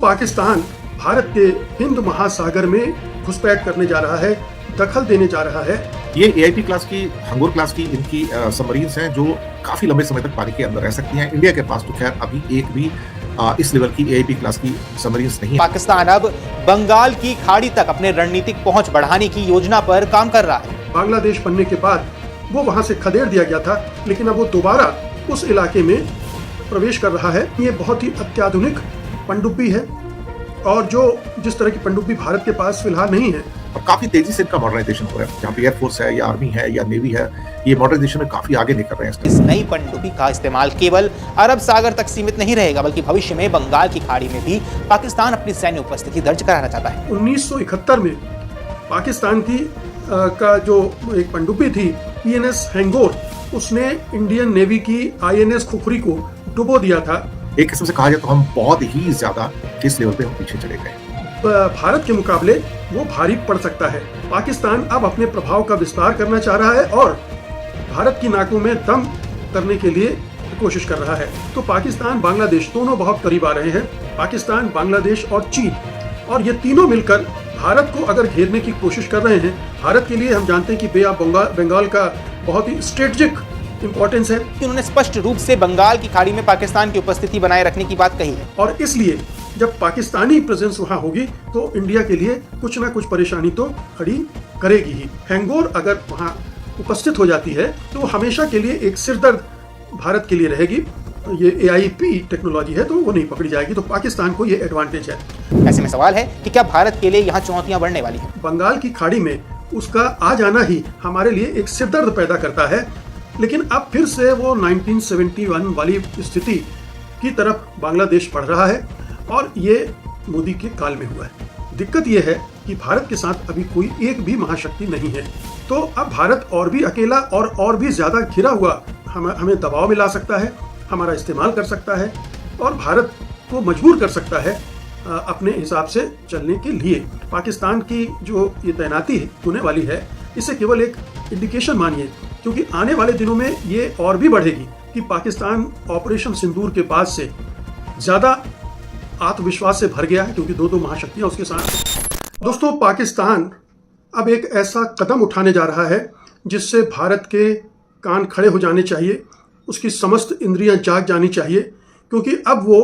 पाकिस्तान भारत के हिंद महासागर में घुसपैठ करने जा रहा है, दखल देने जा रहा है। ये एआईपी क्लास की, हंगोर क्लास की इनकी सबमरीन्स हैं जो काफी लंबे समय तक पानी के अंदर रह सकती हैं। इंडिया के पास तो खैर अभी एक भी इस लेवल की एआईपी क्लास की सबमरीन्स नहीं है। पाकिस्तान अब बंगाल की खाड़ी तक अपने रणनीतिक पहुंच बढ़ाने की योजना पर काम कर रहा है। बांग्लादेश बनने के बाद वो वहां से खदेड़ दिया गया था, लेकिन अब वो दोबारा उस इलाके में प्रवेश कर रहा है। ये बहुत ही अत्याधुनिक पनडुब्बी है और जो जिस तरह की पनडुब्बी भारत के पास फिलहाल नहीं है। और काफी तेजी से इनका मॉडर्नाइजेशन हो रहा है। जहाँ पे एयरफोर्स है या आर्मी है या नेवी है, ये मॉडर्नाइजेशन में काफी आगे निकल रहे हैं। इस नई पनडुब्बी का इस्तेमाल केवल अरब सागर तक सीमित नहीं रहेगा, बल्कि भविष्य में बंगाल की खाड़ी में भी पाकिस्तान अपनी सैन्य उपस्थिति दर्ज कराना चाहता है। 1971 में पाकिस्तान की का जो एक पनडुब्बी थी PNS हैंगोर, उसने इंडियन नेवी की INS खुखरी को डुबो दिया था। एक किस्म से कहा जाए तो हम बहुत ही ज्यादा इस लेवल पे हम पीछे चले गए। भारत के मुकाबले वो भारी पड़ सकता है। पाकिस्तान अब अपने प्रभाव का विस्तार करना चाह रहा है और भारत की नाकों में दम करने के लिए कोशिश कर रहा है। तो पाकिस्तान बांग्लादेश दोनों बहुत करीब आ रहे हैं। पाकिस्तान, बांग्लादेश और चीन, और ये तीनों मिलकर भारत को अगर घेरने की कोशिश कर रहे हैं। भारत के लिए हम जानते हैं कि बे ऑफ बंगाल का बहुत ही स्ट्रेटेजिक इंपॉर्टेंस है। उन्होंने स्पष्ट रूप से बंगाल की खाड़ी में पाकिस्तान की उपस्थिति बनाए रखने की बात कही है और इसलिए जब पाकिस्तानी प्रेजेंस वहां होगी तो इंडिया के लिए कुछ ना कुछ परेशानी तो खड़ी करेगी ही। हैंगोर अगर वहां उपस्थित हो जाती है तो हमेशा के लिए एक सिरदर्द भारत के लिए रहेगी। ये AIP टेक्नोलॉजी है तो वो नहीं पकड़ी जाएगी, तो पाकिस्तान को ये एडवांटेज है। ऐसे में सवाल है कि क्या भारत के लिए यहाँ चुनौतियां बढ़ने वाली हैं? बंगाल की खाड़ी में उसका आ जाना ही हमारे लिए एक सिरदर्द पैदा करता है, लेकिन अब फिर से वो 1971 वाली स्थिति की तरफ बांग्लादेश बढ़ रहा है और ये मोदी के काल में हुआ है। दिक्कत ये है कि भारत के साथ अभी कोई एक भी महाशक्ति नहीं है, तो अब भारत और भी अकेला और भी ज्यादा घिरा हुआ हमें दबाव में ला सकता है, हमारा इस्तेमाल कर सकता है और भारत को मजबूर कर सकता है अपने हिसाब से चलने के लिए। पाकिस्तान की जो ये तैनाती होने वाली है, इसे केवल एक इंडिकेशन मानिए, क्योंकि आने वाले दिनों में ये और भी बढ़ेगी कि पाकिस्तान ऑपरेशन सिंदूर के बाद से ज्यादा आत्मविश्वास से भर गया है, क्योंकि दो महाशक्तियां उसके साथ। दोस्तों, पाकिस्तान अब एक ऐसा कदम उठाने जा रहा है जिससे भारत के कान खड़े हो जाने चाहिए, उसकी समस्त इंद्रियां जाग जानी चाहिए, क्योंकि अब वो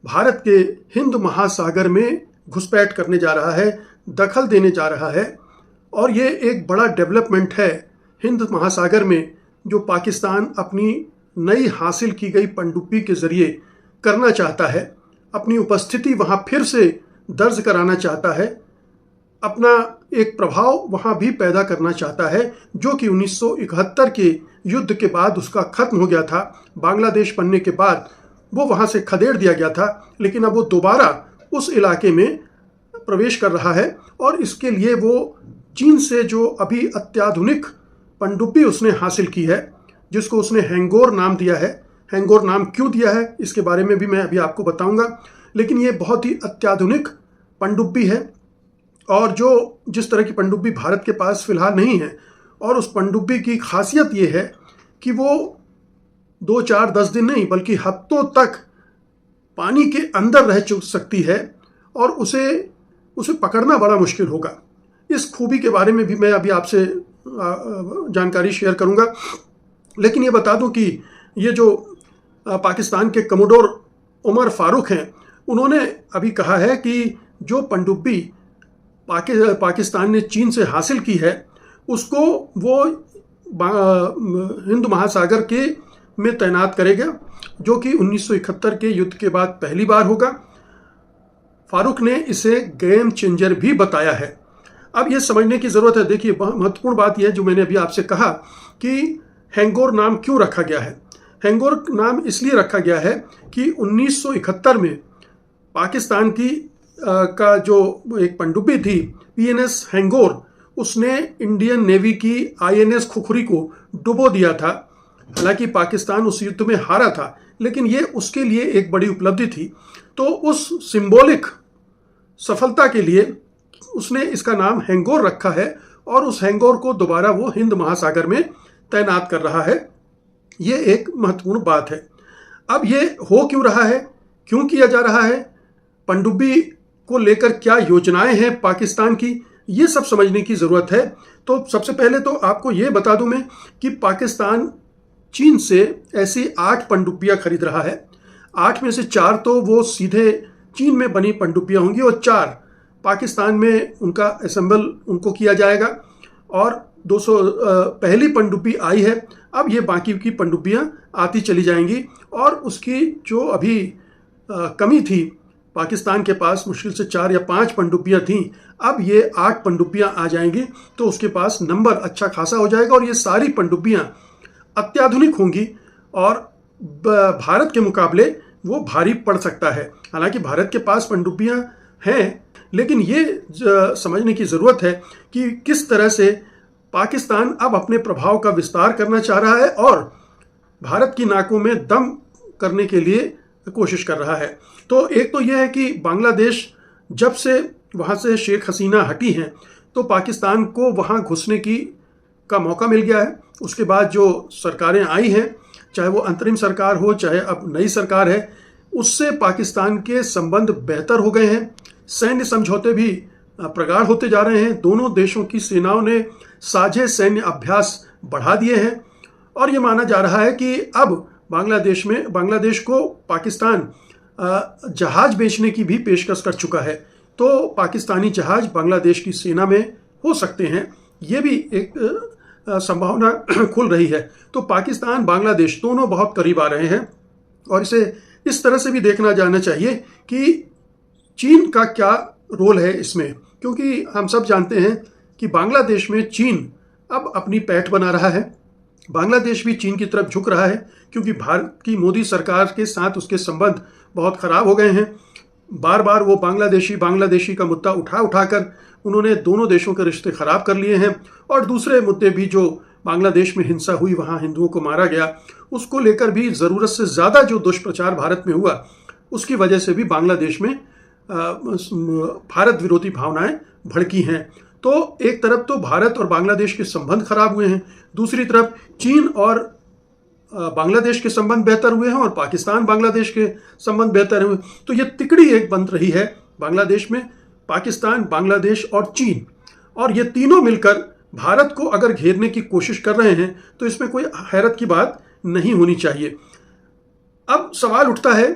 भारत के हिंद महासागर में घुसपैठ करने जा रहा है, दखल देने जा रहा है। और ये एक बड़ा डेवलपमेंट है हिंद महासागर में, जो पाकिस्तान अपनी नई हासिल की गई पनडुब्बी के जरिए करना चाहता है। अपनी उपस्थिति वहाँ फिर से दर्ज कराना चाहता है, अपना एक प्रभाव वहाँ भी पैदा करना चाहता है, जो कि 1971 के युद्ध के बाद उसका खत्म हो गया था। बांग्लादेश बनने के बाद वो वहाँ से खदेड़ दिया गया था, लेकिन अब वो दोबारा उस इलाके में प्रवेश कर रहा है और इसके लिए वो चीन से जो अभी अत्याधुनिक पनडुब्बी उसने हासिल की है, जिसको उसने हैंगोर नाम दिया है। हैंगोर नाम क्यों दिया है इसके बारे में भी मैं अभी आपको बताऊंगा, लेकिन ये बहुत ही अत्याधुनिक पनडुब्बी है और जो जिस तरह की पनडुब्बी भारत के पास फिलहाल नहीं है। और उस पनडुब्बी की खासियत ये है कि वो 2, 4, 10 दिन नहीं बल्कि हफ्तों तक पानी के अंदर रह सकती है और उसे पकड़ना बड़ा मुश्किल होगा। इस खूबी के बारे में भी मैं अभी आपसे जानकारी शेयर करूंगा, लेकिन ये बता दूं कि ये जो पाकिस्तान के कमोडोर उमर फारूक हैं, उन्होंने अभी कहा है कि जो पनडुब्बी पाकिस्तान ने चीन से हासिल की है, उसको वो हिंद महासागर के में तैनात करेगा, जो कि 1971 के युद्ध के बाद पहली बार होगा। फारूक ने इसे गेम चेंजर भी बताया है। अब ये समझने की ज़रूरत है। देखिए, महत्वपूर्ण बात यह है जो मैंने अभी आपसे कहा कि हैंगोर नाम क्यों रखा गया है। हैंगोर नाम इसलिए रखा गया है कि 1971 में पाकिस्तान की का जो एक पनडुब्बी थी PNS हैंगोर, उसने इंडियन नेवी की INS खुखरी को डुबो दिया था। हालांकि पाकिस्तान उस युद्ध में हारा था, लेकिन ये उसके लिए एक बड़ी उपलब्धि थी। तो उस सिंबॉलिक सफलता के लिए उसने इसका नाम हैंगोर रखा है और उस हैंगोर को दोबारा वो हिंद महासागर में तैनात कर रहा है। ये एक महत्वपूर्ण बात है। अब ये हो क्यों रहा है, क्यों किया जा रहा है, पनडुब्बी को लेकर क्या योजनाएं हैं पाकिस्तान की, ये सब समझने की ज़रूरत है। तो सबसे पहले तो आपको ये बता दूं मैं कि पाकिस्तान चीन से ऐसी 8 पनडुब्बियां खरीद रहा है। 8 में से 4 तो वो सीधे चीन में बनी पनडुब्बियां होंगी और 4 पाकिस्तान में उनका असेंबल उनको किया जाएगा। और 200 पहली पनडुब्बी आई है, अब ये बाकी की पनडुब्बियां आती चली जाएंगी। और उसकी जो अभी कमी थी, पाकिस्तान के पास मुश्किल से 4 या 5 पनडुब्बियां थीं, अब ये 8 पनडुब्बियां आ जाएंगी, तो उसके पास नंबर अच्छा खासा हो जाएगा और ये सारी पनडुब्बियां अत्याधुनिक होंगी और भारत के मुकाबले वो भारी पड़ सकता है। हालांकि भारत के पास पनडुब्बियां हैं, लेकिन ये समझने की ज़रूरत है कि किस तरह से पाकिस्तान अब अपने प्रभाव का विस्तार करना चाह रहा है और भारत की नाकों में दम करने के लिए कोशिश कर रहा है। तो एक तो यह है कि बांग्लादेश जब से वहाँ से शेख हसीना हटी हैं, तो पाकिस्तान को वहाँ घुसने का मौका मिल गया है। उसके बाद जो सरकारें आई हैं, चाहे वो अंतरिम सरकार हो चाहे अब नई सरकार है, उससे पाकिस्तान के संबंध बेहतर हो गए हैं। सैन्य समझौते भी प्रगाढ़ होते जा रहे हैं। दोनों देशों की सेनाओं ने साझे सैन्य अभ्यास बढ़ा दिए हैं और ये माना जा रहा है कि अब बांग्लादेश को पाकिस्तान जहाज बेचने की भी पेशकश कर चुका है। तो पाकिस्तानी जहाज बांग्लादेश की सेना में हो सकते हैं, ये भी एक संभावना खुल रही है। तो पाकिस्तान बांग्लादेश दोनों बहुत करीब आ रहे हैं और इसे इस तरह से भी देखना जाना चाहिए कि चीन का क्या रोल है इसमें, क्योंकि हम सब जानते हैं कि बांग्लादेश में चीन अब अपनी पैठ बना रहा है। बांग्लादेश भी चीन की तरफ झुक रहा है क्योंकि भारत की मोदी सरकार के साथ उसके संबंध बहुत ख़राब हो गए हैं। बार बार वो बांग्लादेशी का मुद्दा उठाकर उन्होंने दोनों देशों के रिश्ते ख़राब कर लिए हैं। और दूसरे मुद्दे भी, जो बांग्लादेश में हिंसा हुई, वहाँ हिंदुओं को मारा गया, उसको लेकर भी ज़रूरत से ज़्यादा जो दुष्प्रचार भारत में हुआ, उसकी वजह से भी बांग्लादेश में भारत विरोधी भावनाएं भड़की हैं। तो एक तरफ तो भारत और बांग्लादेश के संबंध खराब हुए हैं, दूसरी तरफ चीन और बांग्लादेश के संबंध बेहतर हुए हैं और पाकिस्तान बांग्लादेश के संबंध बेहतर हुए। तो ये तिकड़ी एक बन रही है बांग्लादेश में, पाकिस्तान, बांग्लादेश और चीन, और ये तीनों मिलकर भारत को अगर घेरने की कोशिश कर रहे हैं तो इसमें कोई हैरत की बात नहीं होनी चाहिए। अब सवाल उठता है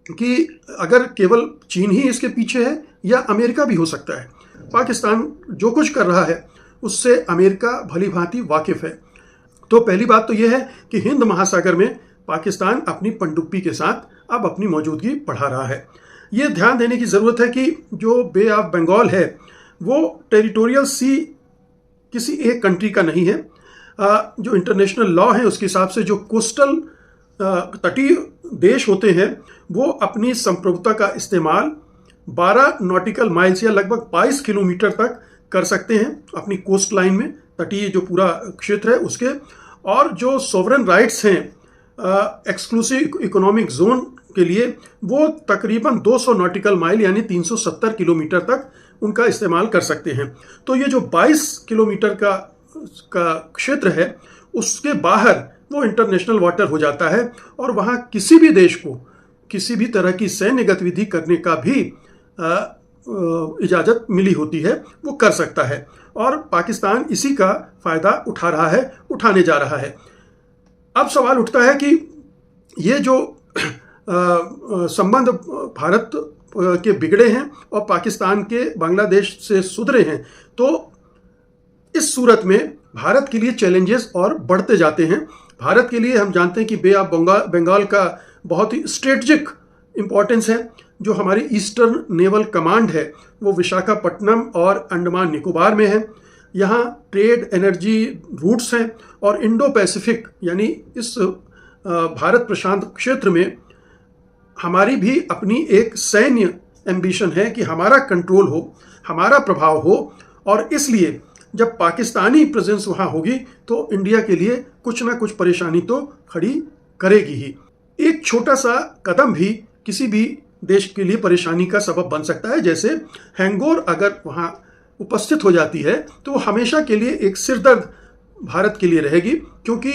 कि अगर केवल चीन ही इसके पीछे है या अमेरिका भी हो सकता है। पाकिस्तान जो कुछ कर रहा है उससे अमेरिका भली भांति वाकिफ है। तो पहली बात तो यह है कि हिंद महासागर में पाकिस्तान अपनी पनडुब्बी के साथ अब अपनी मौजूदगी बढ़ा रहा है। ये ध्यान देने की ज़रूरत है कि जो बे ऑफ बंगाल है वो टेरिटोरियल सी किसी एक कंट्री का नहीं है। जो इंटरनेशनल लॉ है उसके हिसाब से जो कोस्टल तटीय देश होते हैं वो अपनी संप्रभुता का इस्तेमाल 12 नॉटिकल माइल्स या लगभग 22 किलोमीटर तक कर सकते हैं अपनी कोस्ट लाइन में, तटीय जो पूरा क्षेत्र है उसके। और जो सोवरेन राइट्स हैं एक्सक्लूसिव इकोनॉमिक जोन के लिए, वो तकरीबन 200 नॉटिकल माइल यानी 370 किलोमीटर तक उनका इस्तेमाल कर सकते हैं। तो ये जो 22 किलोमीटर का क्षेत्र है उसके बाहर वो इंटरनेशनल वाटर हो जाता है और वहाँ किसी भी देश को किसी भी तरह की सैन्य गतिविधि करने का भी इजाज़त मिली होती है, वो कर सकता है। और पाकिस्तान इसी का फ़ायदा उठाने जा रहा है। अब सवाल उठता है कि ये जो संबंध भारत के बिगड़े हैं और पाकिस्तान के बांग्लादेश से सुधरे हैं, तो इस सूरत में भारत के लिए चैलेंजेस और बढ़ते जाते हैं। भारत के लिए हम जानते हैं कि बे ऑफ बंगाल का बहुत ही स्ट्रेटजिक इम्पोर्टेंस है। जो हमारी ईस्टर्न नेवल कमांड है वो विशाखापट्टनम और अंडमान निकोबार में है। यहाँ ट्रेड, एनर्जी रूट्स हैं और इंडो पैसिफिक यानी इस भारत प्रशांत क्षेत्र में हमारी भी अपनी एक सैन्य एम्बिशन है कि हमारा कंट्रोल हो, हमारा प्रभाव हो। और इसलिए जब पाकिस्तानी प्रेजेंस वहाँ होगी तो इंडिया के लिए कुछ ना कुछ परेशानी तो खड़ी करेगी ही। एक छोटा सा कदम भी किसी भी देश के लिए परेशानी का सबब बन सकता है। जैसे हैंगोर अगर वहाँ उपस्थित हो जाती है तो हमेशा के लिए एक सिरदर्द भारत के लिए रहेगी, क्योंकि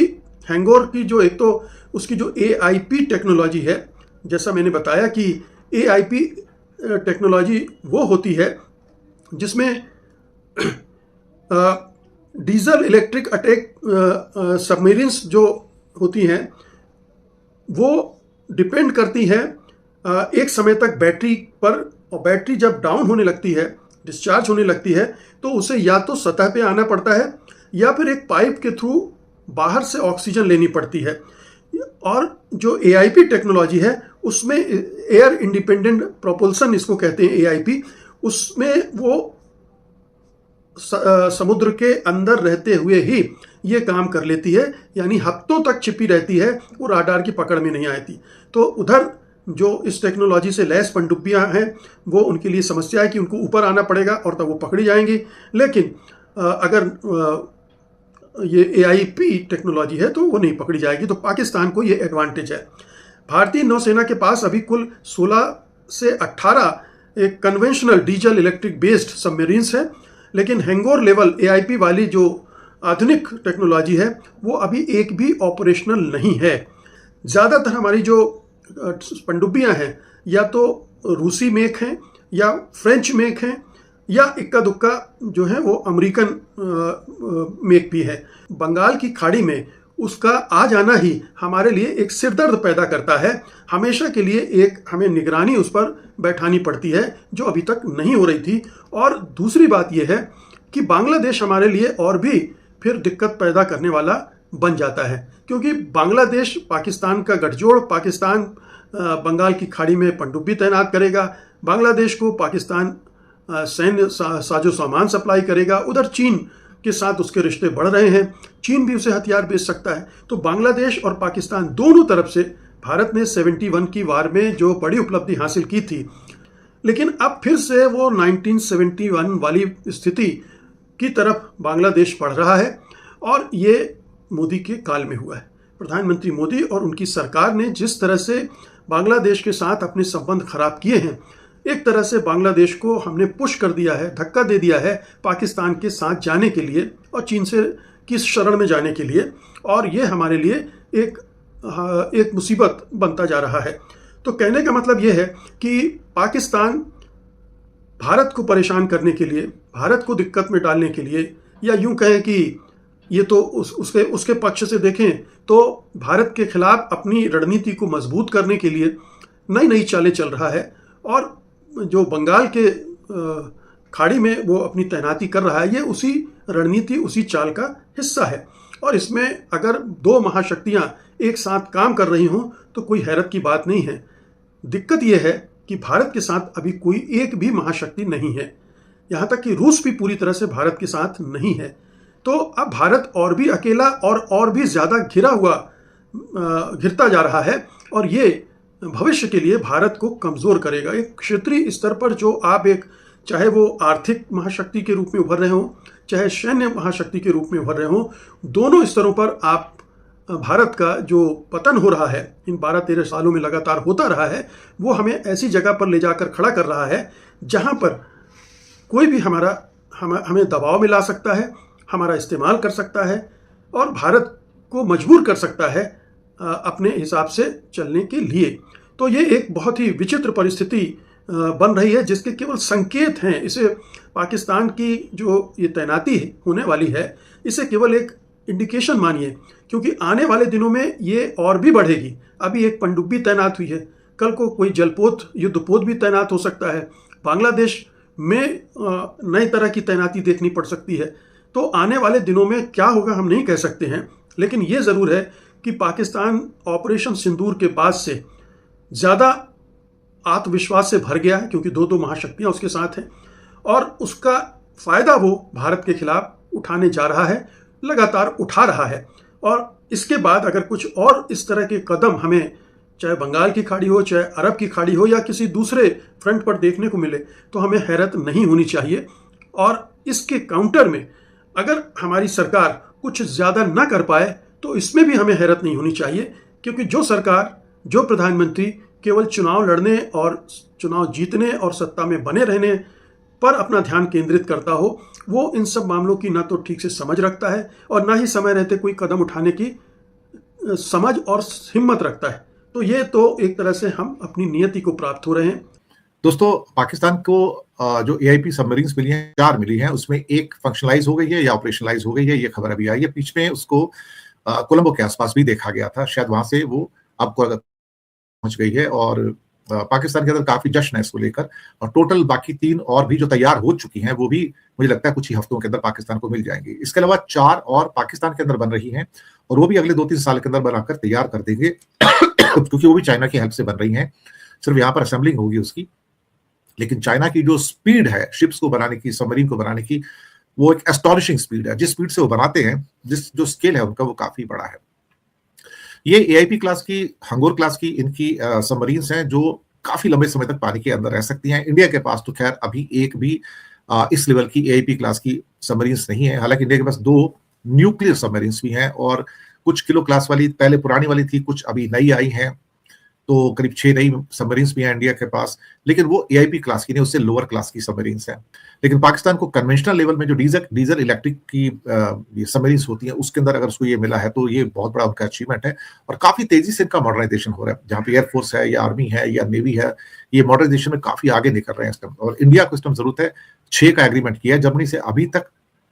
हैंगोर की जो एक तो उसकी जो AIP टेक्नोलॉजी है, जैसा मैंने बताया कि AIP टेक्नोलॉजी वो होती है जिसमें डीजल इलेक्ट्रिक अटैक सबमरीन्स जो होती हैं वो डिपेंड करती है एक समय तक बैटरी पर, और बैटरी जब डाउन होने लगती है, डिस्चार्ज होने लगती है, तो उसे या तो सतह पे आना पड़ता है या फिर एक पाइप के थ्रू बाहर से ऑक्सीजन लेनी पड़ती है। और जो AIP टेक्नोलॉजी है उसमें एयर इंडिपेंडेंट प्रोपल्सन इसको कहते हैं AIP, उसमें वो समुद्र के अंदर रहते हुए ही ये काम कर लेती है, यानी हफ्तों तक छिपी रहती है, वो राडार की पकड़ में नहीं आती। तो उधर जो इस टेक्नोलॉजी से लैस पनडुब्बियां हैं वो उनके लिए समस्या है कि उनको ऊपर आना पड़ेगा और तब वो पकड़ी जाएंगी। लेकिन अगर ये AIP टेक्नोलॉजी है तो वो नहीं पकड़ी जाएगी। तो पाकिस्तान को ये एडवांटेज है। भारतीय नौसेना के पास अभी कुल 16 से 18 एक conventional diesel electric based submarines है, लेकिन हैंगोर लेवल AIP वाली जो आधुनिक टेक्नोलॉजी है वो अभी एक भी ऑपरेशनल नहीं है। ज़्यादातर हमारी जो पनडुब्बियां हैं या तो रूसी मेक हैं या फ्रेंच मेक हैं या इक्का दुक्का जो है वो अमेरिकन मेक भी है। बंगाल की खाड़ी में उसका आ जाना ही हमारे लिए एक सिरदर्द पैदा करता है। हमेशा के लिए एक हमें निगरानी उस पर बैठानी पड़ती है जो अभी तक नहीं हो रही थी। और दूसरी बात यह है कि बांग्लादेश हमारे लिए और भी फिर दिक्कत पैदा करने वाला बन जाता है, क्योंकि बांग्लादेश पाकिस्तान का गठजोड़, पाकिस्तान बंगाल की खाड़ी में पनडुब्बी तैनात करेगा, बांग्लादेश को पाकिस्तान सैन्य साजो सामान सप्लाई करेगा, उधर चीन के साथ उसके रिश्ते बढ़ रहे हैं, चीन भी उसे हथियार बेच सकता है। तो बांग्लादेश और पाकिस्तान दोनों तरफ से भारत ने 71 की वार में जो बड़ी उपलब्धि हासिल की थी, लेकिन अब फिर से वो 1971 वाली स्थिति की तरफ बांग्लादेश बढ़ रहा है। और ये मोदी के काल में हुआ है। प्रधानमंत्री मोदी और उनकी सरकार ने जिस तरह से बांग्लादेश के साथ अपने संबंध खराब किए हैं, एक तरह से बांग्लादेश को हमने पुश कर दिया है, धक्का दे दिया है पाकिस्तान के साथ जाने के लिए और चीन से की शरण में जाने के लिए। और ये हमारे लिए एक मुसीबत बनता जा रहा है। तो कहने का मतलब ये है कि पाकिस्तान भारत को परेशान करने के लिए, भारत को दिक्कत में डालने के लिए, या यूं कहें कि ये तो उसके पक्ष से देखें तो भारत के खिलाफ अपनी रणनीति को मजबूत करने के लिए नई नई चालें चल रहा है। और जो बंगाल के खाड़ी में वो अपनी तैनाती कर रहा है, ये उसी रणनीति, उसी चाल का हिस्सा है। और इसमें अगर दो महाशक्तियां एक साथ काम कर रही हों तो कोई हैरत की बात नहीं है। दिक्कत यह है कि भारत के साथ अभी कोई एक भी महाशक्ति नहीं है, यहाँ तक कि रूस भी पूरी तरह से भारत के साथ नहीं है। तो अब भारत और भी अकेला और भी ज़्यादा घिरता जा रहा है, और ये भविष्य के लिए भारत को कमज़ोर करेगा। एक क्षेत्रीय स्तर पर जो आप चाहे वो आर्थिक महाशक्ति के रूप में उभर रहे हों, चाहे सैन्य महाशक्ति के रूप में उभर रहे हों, दोनों स्तरों पर आप भारत का जो पतन हो रहा है, इन 12-13 सालों में लगातार होता रहा है, वो हमें ऐसी जगह पर ले जाकर खड़ा कर रहा है जहां पर कोई भी हमें दबाव में ला सकता है, हमारा इस्तेमाल कर सकता है और भारत को मजबूर कर सकता है अपने हिसाब से चलने के लिए। तो ये एक बहुत ही विचित्र परिस्थिति बन रही है जिसके केवल संकेत हैं। इसे पाकिस्तान की जो ये तैनाती होने वाली है, इसे केवल एक इंडिकेशन मानिए, क्योंकि आने वाले दिनों में ये और भी बढ़ेगी। अभी एक पनडुब्बी तैनात हुई है, कल को कोई जलपोत, युद्धपोत भी तैनात हो सकता है। बांग्लादेश में नई तरह की तैनाती देखनी पड़ सकती है। तो आने वाले दिनों में क्या होगा हम नहीं कह सकते हैं, लेकिन ये ज़रूर है कि पाकिस्तान ऑपरेशन सिंदूर के बाद से ज़्यादा आत्मविश्वास से भर गया है, क्योंकि दो महाशक्तियाँ उसके साथ हैं और उसका फ़ायदा वो भारत के खिलाफ उठाने जा रहा है, लगातार उठा रहा है। और इसके बाद अगर कुछ और इस तरह के कदम हमें, चाहे बंगाल की खाड़ी हो, चाहे अरब की खाड़ी हो, या किसी दूसरे फ्रंट पर देखने को मिले, तो हमें हैरत नहीं होनी चाहिए। और इसके काउंटर में अगर हमारी सरकार कुछ ज़्यादा ना कर पाए तो इसमें भी हमें हैरत नहीं होनी चाहिए, क्योंकि जो सरकार, जो प्रधानमंत्री केवल चुनाव लड़ने और चुनाव जीतने और सत्ता में बने रहने पर अपना ध्यान केंद्रित करता हो, वो इन सब मामलों की ना तो ठीक से समझ रखता है और ना ही समय रहते कोई कदम उठाने की समझ और हिम्मत रखता है। तो ये तो एक तरह से हम अपनी नियति को प्राप्त हो रहे हैं। दोस्तों, पाकिस्तान को जो एआईपी सबमरीन्स मिली हैं, 4 मिली हैं, उसमें एक फंक्शनलाइज हो गई है या ऑपरेशनलाइज हो गई है, ये खबर अभी आई है। बीच में उसको कोलंबो के आसपास भी देखा गया था, शायद वहां से वो अब पहुंच गई है और पाकिस्तान के अंदर काफी जश्न है इसको लेकर। और टोटल बाकी 3 और भी जो तैयार हो चुकी हैं, वो भी मुझे लगता है कुछ ही हफ्तों के अंदर पाकिस्तान को मिल जाएंगी। इसके अलावा 4 और पाकिस्तान के अंदर बन रही हैं और वो भी अगले 2-3 साल के अंदर बनाकर तैयार कर देंगे क्योंकि वो भी चाइना की हेल्प से बन रही हैं। सिर्फ यहाँ पर असेंबलिंग होगी उसकी, लेकिन चाइना की जो स्पीड है शिप्स को बनाने की, सबमरीन को बनाने की, वो एक एस्टॉनिशिंग स्पीड है। जिस स्पीड से वो बनाते हैं, जो स्केल है उनका, वो काफी बड़ा है। ये एआईपी क्लास की, हंगोर क्लास की इनकी सबमरीन्स हैं जो काफी लंबे समय तक पानी के अंदर रह सकती हैं। इंडिया के पास तो खैर अभी एक भी इस लेवल की एआईपी क्लास की सबमरीन्स नहीं है। हालांकि इंडिया के पास 2 न्यूक्लियर सबमरीन्स भी हैं और कुछ किलो क्लास वाली पहले पुरानी वाली थी, कुछ अभी नई आई हैं, तो करीब 6 नई सबमरीन्स भी हैं इंडिया के पास, लेकिन वो एआईपी क्लास की नहीं, उससे लोअर क्लास की सबमरीन्स हैं। लेकिन पाकिस्तान को कन्वेंशनल लेवल में जो डीजल इलेक्ट्रिक की ये सबमरीन्स होती हैं, उसके अंदर अगर उसको ये मिला है तो ये बहुत बड़ा उनका अचीवमेंट है और काफी तेजी से इनका मॉडर्नाइजेशन हो रहा है। जहाँ पे एयरफोर्स है या आर्मी है या नेवी है, ये मॉडर्नाइजेशन में काफी आगे निकल रहे हैं इस टाइम। और इंडिया को इस टाइम जरूरत है। 6 का एग्रीमेंट किया है जर्मनी से, अभी तक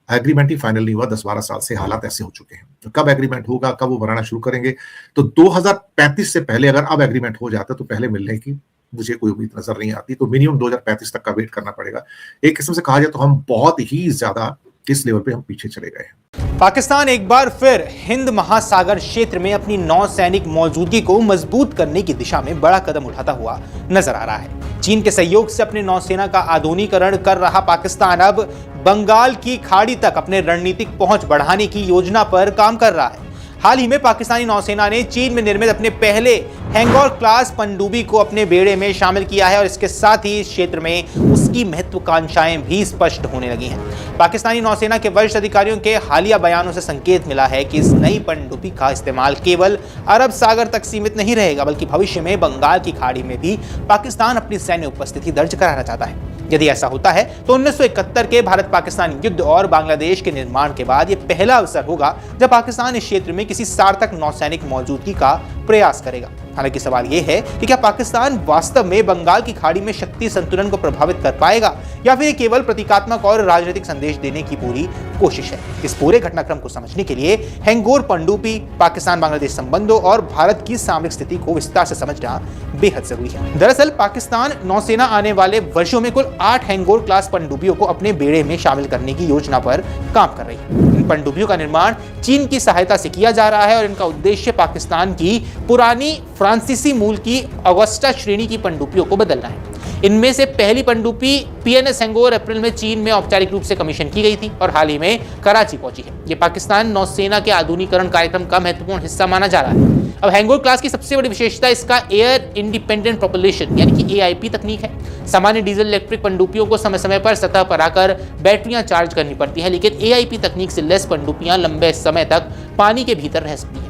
एग्रीमेंट ही फाइनल नहीं हुआ। 10-12 साल से हालात ऐसे हो चुके हैं। तो कब एग्रीमेंट होगा, कब वो बनाना शुरू करेंगे, तो 2035 से पहले अगर अब एग्रीमेंट हो जाता तो पहले मिलने की मुझे कोई उम्मीद नजर नहीं आती। तो मिनिमम 2035 तक का वेट करना पड़ेगा। एक किस्म से कहा जाए तो हम बहुत ही ज्यादा इस लेवल पे हम पीछे चले गए हैं। पाकिस्तान एक बार फिर हिंद महासागर क्षेत्र में अपनी नौसैनिक मौजूदगी को मजबूत करने की दिशा में बड़ा कदम उठाता हुआ नजर आ रहा है। चीन के सहयोग से अपने नौसेना का आधुनिकीकरण कर रहा पाकिस्तान अब बंगाल की खाड़ी तक अपने रणनीतिक पहुंच बढ़ाने की योजना पर काम कर रहा है। हाल ही में पाकिस्तानी नौसेना ने चीन में निर्मित अपने पहले हैंगोर क्लास पनडुब्बी को अपने बेड़े में शामिल किया है और इसके साथ ही इस क्षेत्र में उसकी महत्वाकांक्षाएं भी स्पष्ट होने लगी हैं। पाकिस्तानी नौसेना के वरिष्ठ अधिकारियों के हालिया बयानों से संकेत मिला है कि इस नई पनडुब्बी का इस्तेमाल केवल अरब सागर तक सीमित नहीं रहेगा, बल्कि भविष्य में बंगाल की खाड़ी में भी पाकिस्तान अपनी सैन्य उपस्थिति दर्ज कराना चाहता है। यदि ऐसा होता है तो 1971 के भारत पाकिस्तान युद्ध और बांग्लादेश के निर्माण के बाद यह पहला अवसर होगा जब पाकिस्तान इस क्षेत्र में किसी सार्थक नौसैनिक मौजूदगी का प्रयास करेगा। हालांकि सवाल यह है कि क्या पाकिस्तान वास्तव में बंगाल की खाड़ी में शक्ति संतुलन को प्रभावित कर पाएगा या फिर केवल प्रतीकात्मक और राजनीतिक संदेश देने की पूरी कोशिश है। इस पूरे घटनाक्रम को समझने के लिए हैंगोर पनडुब्बी, पाकिस्तान बांग्लादेश संबंधों और भारत की सामरिक स्थिति को विस्तार से समझना बेहद जरूरी है। दरअसल पाकिस्तान नौसेना आने वाले वर्षों में कुल 8 हैंगोर क्लास पनडुब्बियों को अपने बेड़े में शामिल करने की योजना पर काम कर रही है। इन पनडुब्बियों का निर्माण चीन की सहायता से किया जा रहा है और इनका उद्देश्य पाकिस्तान की पुरानी फ्रांसीसी मूल की अगस्टा श्रेणी की पनडुब्बियों को बदलना है। इनमें से पहली पनडुब्बी पीएनएस हैंगोर अप्रैल में चीन में औपचारिक रूप से कमीशन की गई थी और हाल ही में कराची पहुंची है। यह पाकिस्तान नौसेना के आधुनिकीकरण कार्यक्रम का महत्वपूर्ण हिस्सा माना जा रहा है। अब हैंगोर क्लास की सबसे बड़ी विशेषता इसका एयर इंडिपेंडेंट प्रोपल्शन यानी कि एआईपी तकनीक है। सामान्य डीजल इलेक्ट्रिक पनडुब्बियों को समय समय पर सतह पर आकर बैटरियां चार्ज करनी पड़ती है, लेकिन एआईपी तकनीक से लैस पनडुब्बियां लंबे समय तक पानी के भीतर रह सकती हैं।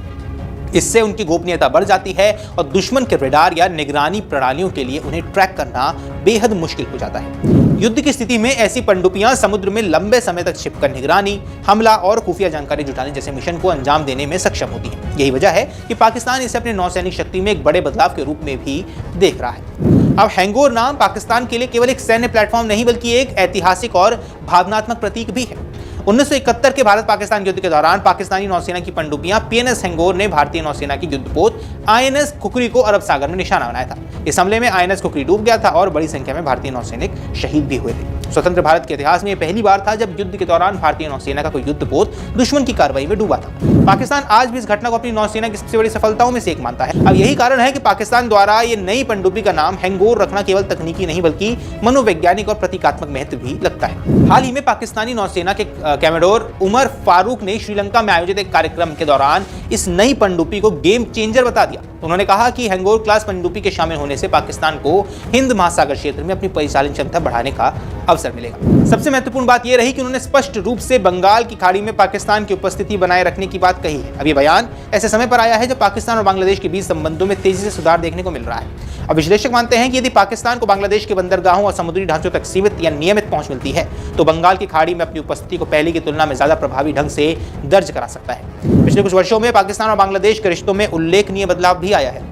इससे उनकी गोपनीयता बढ़ जाती है और दुश्मन के रडार या निगरानी प्रणालियों के लिए उन्हें ट्रैक करना बेहद मुश्किल हो जाता है। युद्ध की स्थिति में ऐसी पनडुब्बियां समुद्र में लंबे समय तक छिपकर निगरानी, हमला और खुफिया जानकारी जुटाने जैसे मिशन को अंजाम देने में सक्षम होती हैं। यही वजह है कि पाकिस्तान इसे अपने नौसैनिक शक्ति में एक बड़े बदलाव के रूप में भी देख रहा है। अब हैंगोर नाम पाकिस्तान के लिए केवल एक सैन्य प्लेटफॉर्म नहीं बल्कि एक ऐतिहासिक और भावनात्मक प्रतीक भी है। 1971 के भारत पाकिस्तान युद्ध के दौरान पाकिस्तानी नौसेना की पनडुब्बियां पीएनएस हैंगोर ने भारतीय नौसेना की युद्धपोत आईएनएस खुखरी को अरब सागर में निशाना बनाया था। इस हमले में आईएनएस खुखरी डूब गया था और बड़ी संख्या में भारतीय नौसैनिक शहीद भी हुए थे। स्वतंत्र भारत के इतिहास में यह पहली बार था जब युद्ध के दौरान भारतीय नौसेना का कोई युद्धपोत दुश्मन की कार्रवाई में डूबा था। पाकिस्तान आज भी इस घटना को अपनी नौसेना की सबसे बड़ी सफलताओं में से एक मानता है। अब यही कारण है कि पाकिस्तान द्वारा ये नई पनडुब्बी का नाम हैंगोर रखना केवल तकनीकी नहीं बल्कि मनोवैज्ञानिक और प्रतीकात्मक महत्व भी लगता है। हाल ही में पाकिस्तानी नौसेना के कमांडर उमर फारूक ने श्रीलंका में आयोजित एक कार्यक्रम के दौरान इस नई पनडुब्बी को गेम चेंजर बता दिया। उन्होंने कहा कि हैंगोर क्लास पनडुब्बी के शामिल होने से पाकिस्तान को हिंद महासागर क्षेत्र में अपनी परिचालन क्षमता बढ़ाने का अवसर मिलेगा। सबसे महत्वपूर्ण बात यह रही कि उन्होंने स्पष्ट रूप से बंगाल की खाड़ी में पाकिस्तान की उपस्थिति बनाए रखने की बात कही है। अब ये बयान ऐसे समय पर आया है जब पाकिस्तान और बांग्लादेश के बीच संबंधों में तेजी से सुधार देखने को मिल रहा है। अब विश्लेषक मानते हैं कि यदि पाकिस्तान को बांग्लादेश के बंदरगाहों और समुद्री ढांचों तक सीमित या नियमित पहुंच मिलती है तो बंगाल की खाड़ी में अपनी उपस्थिति को पहले की तुलना में ज्यादा प्रभावी ढंग से दर्ज करा सकता है। पिछले कुछ वर्षों में पाकिस्तान और बांग्लादेश के रिश्तों में उल्लेखनीय बदलाव भी आया है।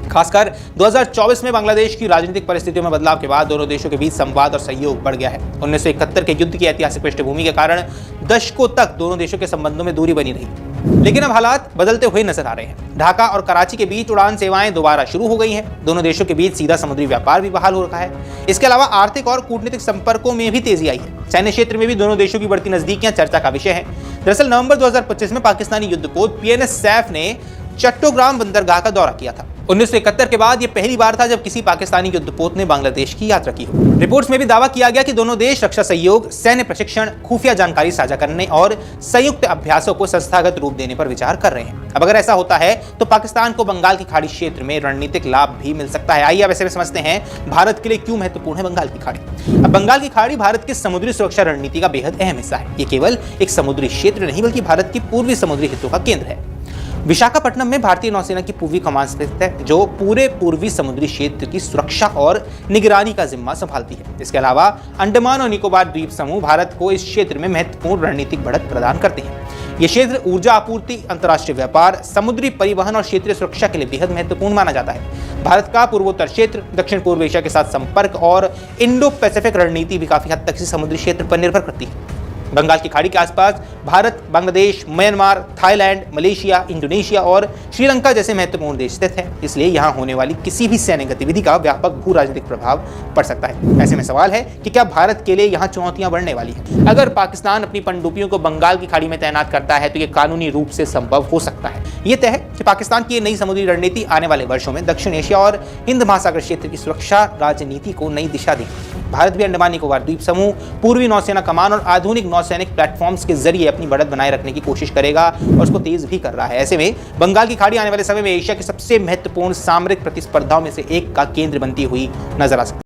खासकर 2024 में बांग्लादेश की राजनीतिक परिस्थितियों में बदलाव के बाद दोनों देशों के बीच संवाद और सहयोग बढ़ गया है। 1971 के युद्ध की ऐतिहासिक पृष्ठभूमि के कारण दशकों तक दोनों देशों के संबंधों में दूरी बनी रही, लेकिन अब हालात बदलते हुए नजर आ रहे हैं। ढाका और कराची के बीच उड़ान सेवाएं दोबारा शुरू हो गई हैं। दोनों देशों के बीच सीधा समुद्री व्यापार भी बहाल हो रखा है। इसके अलावा आर्थिक और कूटनीतिक संपर्कों में भी तेजी आई है। सैन्य क्षेत्र में भी दोनों देशों की बढ़ती नजदीकियां चर्चा का विषय है। दरअसल नवंबर 2025 में पाकिस्तानी युद्धपोत PNS सैफ ने चट्टोग्राम बंदरगाह का दौरा किया था। 1971 के बाद यह पहली बार था जब किसी पाकिस्तानी युद्धपोत ने बांग्लादेश की यात्रा की हो। रिपोर्ट्स में भी दावा किया गया कि दोनों देश रक्षा सहयोग, सैन्य प्रशिक्षण, खुफिया जानकारी साझा करने और संयुक्त अभ्यासों को संस्थागत रूप देने पर विचार कर रहे हैं। अब अगर ऐसा होता है तो पाकिस्तान को बंगाल की खाड़ी क्षेत्र में रणनीतिक लाभ भी मिल सकता है। आइए अब ऐसे में समझते हैं भारत के लिए क्यों महत्वपूर्ण है बंगाल की खाड़ी। अब बंगाल की खाड़ी भारत की समुद्री सुरक्षा रणनीति का बेहद अहम हिस्सा है। ये केवल एक समुद्री क्षेत्र नहीं बल्कि भारत की पूर्वी समुद्री हितों का केंद्र है। विशाखापट्टनम में भारतीय नौसेना की पूर्वी कमान स्थित है, जो पूरे पूर्वी समुद्री क्षेत्र की सुरक्षा और निगरानी का जिम्मा संभालती है। इसके अलावा अंडमान और निकोबार द्वीप समूह भारत को इस क्षेत्र में महत्वपूर्ण रणनीतिक बढ़त प्रदान करते हैं। ये क्षेत्र ऊर्जा आपूर्ति, अंतर्राष्ट्रीय व्यापार, समुद्री परिवहन और क्षेत्रीय सुरक्षा के लिए बेहद महत्वपूर्ण माना जाता है। भारत का पूर्वोत्तर क्षेत्र, दक्षिण पूर्व एशिया के साथ संपर्क और इंडो पैसिफिक रणनीति भी काफी हद तक इसी समुद्री क्षेत्र पर निर्भर करती है। बंगाल की खाड़ी के आसपास Bharat, Bangladesh, Myanmar, Thailand, Malaysia, Indonesia और श्रीलंका जैसे महत्वपूर्ण देश स्थित हैं। इसलिए यहां होने वाली किसी भी सैन्य गतिविधि का व्यापक भू राजनीतिक प्रभाव पड़ सकता है। ऐसे में सवाल है कि क्या भारत के लिए यहां चुनौतियां बढ़ने वाली हैं? अगर पाकिस्तान अपनी पनडुब्बियों को बंगाल की खाड़ी में तैनात करता है तो यह कानूनी रूप से संभव हो सकता है। यह तय है कि पाकिस्तान की नई समुद्री रणनीति आने वाले वर्षों में दक्षिण एशिया और हिंद महासागर क्षेत्र की सुरक्षा राजनीति को नई दिशा देगी। भारत भी अंडमान निकोबार द्वीप समूह, पूर्वी नौसेना कमान और आधुनिक नौसैनिक प्लेटफॉर्म्स के जरिए अपनी बढ़त बनाए रखने की कोशिश करेगा और उसको तेज भी कर रहा है। ऐसे में बंगाल की खाड़ी आने वाले समय में एशिया की सबसे महत्वपूर्ण सामरिक प्रतिस्पर्धाओं में से एक का केंद्र बनती हुई नजर आ सकती है।